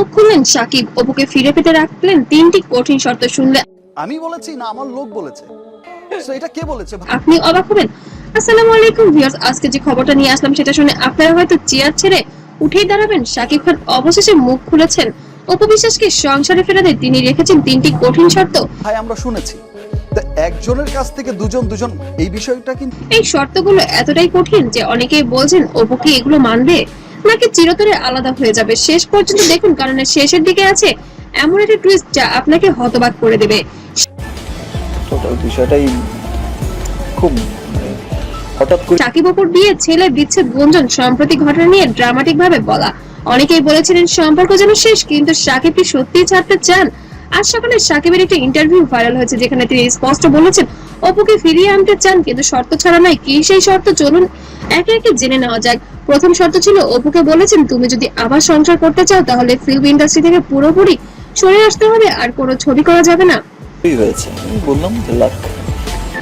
মুখ খুললেন সাকিব, অপুকে ফিরে পেতে রাখলেন তিনটি কঠিন শর্ত। শুনলে আমি বলেছি না আমার লোক বলেছে? সো এটা কে বলেছে? আপনি অবাক হবেন। আসসালামু আলাইকুম ভিউয়ার্স, আজকে যে খবরটা নিয়ে আসলাম সেটা শুনে আপনারা হয়তো চেয়ার ছেড়ে উঠেই দাঁড়াবেন। সাকিব খান অবশেষে মুখ খুলেছেন। অপু বিশ্বাসকে সংসারে ফেরাতে তিনি রেখেছেন তিনটি কঠিন শর্ত। ভাই আমরা শুনেছি একজনের কাছ থেকে দুজন এই বিষয়টা কিন্তু এই শর্তগুলো এতটাই কঠিন যে অনেকেই বলছেন অপু কি এগুলো মানবে নাকি চিরতরে আলাদা হয়ে যাবে। শেষ পর্যন্ত দেখুন, কারণ শেষের দিকে আছে এমন একটা টুইস্ট যা আপনাকে হতবাক করে দেবে। টোটাল বিষয়টাই খুব হঠাৎ করে সাকিব অপুর বিয়ে, ছেলে বিচ্ছেদ, গুঞ্জন, সম্প্রতি ঘটনা নিয়ে ড্রামাটিক ভাবে বলা। অনেকেই বলেছিলেন সম্পর্ক যেন শেষ, কিন্তু সাকিব কি সত্যিই ছাড়তে চান? আজ সকালে সাকিবের একটা ইন্টারভিউ ভাইরাল হয়েছে যেখানে তিনি স্পষ্ট বলেছেন অপুকে ফিরিয়ে আনতে চান, কিন্তু শর্ত ছাড়া নয়। কি সেই শর্ত চলুন একে একে জেনে নেওয়া যাক। প্রথম শর্ত ছিল অপুকে বলেছেন তুমি যদি আবার সংসার করতে চাও তাহলে ফিল্ম ইন্ডাস্ট্রি থেকে পুরোপুরি সরে আসতে হবে, আর কোনো ছবি করা যাবে না। হয়েছে আমি বললাম যে লাখ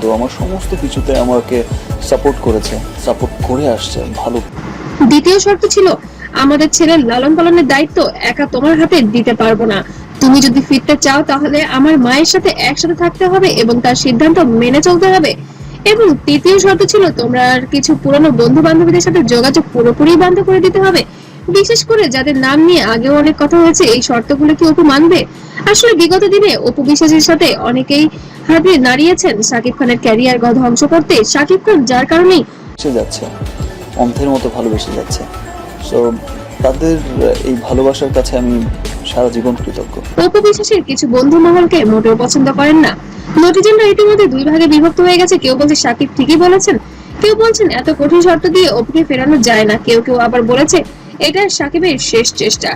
তো আমার সমস্ত কিছুতে আমাকে সাপোর্ট করেছে, সাপোর্ট করে আসছে ভালো। দ্বিতীয় শর্ত ছিল আমাদের ছেলের লালন পালনের দায়িত্ব একা তোমার হাতে দিতে পারবো না। তুমি যদি ফিরতে চাও তাহলে আমার মায়ের সাথে একসাথে থাকতে হবে এবং তার সিদ্ধান্ত মেনে চলতে হবে। এবং তৃতীয় শর্ত ছিল তোমরা কিছু পুরনো বন্ধু বান্ধবীদের সাথে যোগাযোগ পুরোপুরি বন্ধ করে দিতে হবে, বিশেষ করে যাদের নাম নিয়ে আগেও অনেক কথা হয়েছে। এই শর্তগুলো কি অপু মানবে? আসলে বিগত দিনে অপু বিশ্বাসের সাথে অনেকেই হাতে নাড়িয়েছেন সাকিব খানের ক্যারিয়ার ধ্বংস করতে। সাকিব খান যার কারণেই যাচ্ছে অন্ধের মতো ভালোবেসে যাচ্ছে। সো তাদের এই ভালোবাসার কাছে আমি সারা জীবন কৃতজ্ঞ। অপু বিশ্বাসের কিছু বন্ধু মহলকে মোটেও পছন্দ করেন না। নেটিজেনরা ইতিমধ্যে দুই ভাগে বিভক্ত হয়ে গেছে। কেউ বলছে সাকিব ঠিকই বলেছেন, কেউ বলছেন এত কঠিন শর্ত দিয়ে অপুকে ফেরানো যায় না, কেউ কেউ আবার বলেছে এটা সাকিবের শেষ চেষ্টা।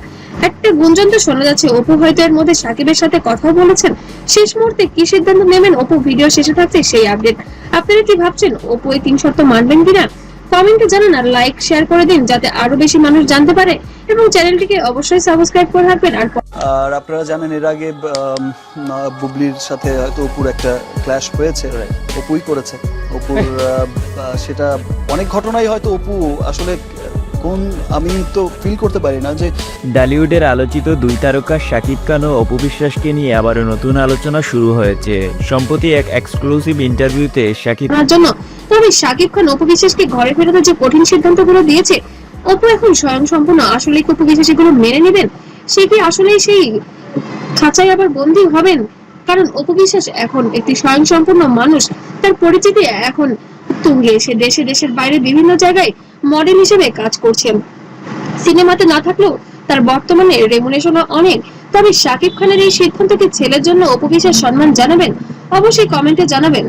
একটা গুঞ্জন তো শোনা যাচ্ছে অপু হয়তো এর মধ্যে সাকিবের সাথে কথা বলেছেন। শেষ মুহূর্তে কি সিদ্ধান্ত নেবেন অপু, ভিডিও শেষে থাকছে সেই আপডেট। আপনারা কি ভাবছেন অপু এই তিন শর্ত মানবেন কিনা? কমেন্টে জানান আর লাইক শেয়ার করে দিন যাতে আরো বেশি মানুষ জানতে পারে, এবং চ্যানেলটিকে অবশ্যই সাবস্ক্রাইব করে রাখবেন। আর আপনারা জানেন এর আগে বুবলির সাথে হয়তো অপুর একটা ক্ল্যাশ হয়েছে, অপুই করেছে অপুর সেটা অনেক ঘটনাই হয়তো অপু আসলে কোন আমি তো ফিল করতে পারি না যে ডালিউডের আলোচিত দুই তারকা শাকিব খান ও অপু বিশ্বাসকে নিয়ে আবারও নতুন আলোচনা শুরু হয়েছে। সম্প্রতি এক এক্সক্লুসিভ ইন্টারভিউতে শাকিব জন্য তবে সাকিব খান অপু বিশ্বাসকে ঘরে ফেরাতে যে কঠিন সিদ্ধান্তগুলো দিয়েছে, অপু এখন স্বয়ংসম্পূর্ণ। আসলে অপু বিশ্বাস এগুলো মেনে নেবেন? সে কি আসলে সেই খাঁচায় আবার বন্দী হবেন? কারণ অপু বিশ্বাস এখন একটি স্বয়ংসম্পূর্ণ মানুষ, তার পরিচিতি এখন তুঙ্গে। সে দেশে দেশের বাইরে বিভিন্ন জায়গায় মডেল হিসেবে কাজ করছেন। সিনেমাতে না থাকলেও তার বর্তমানে রেমুনেশনও অনেক। তবে সাকিব খানের এই সিদ্ধান্তকে ছেলের জন্য অপু বিশ্বাস সম্মান জানাবেন? অবশ্যই কমেন্টে জানাবেন।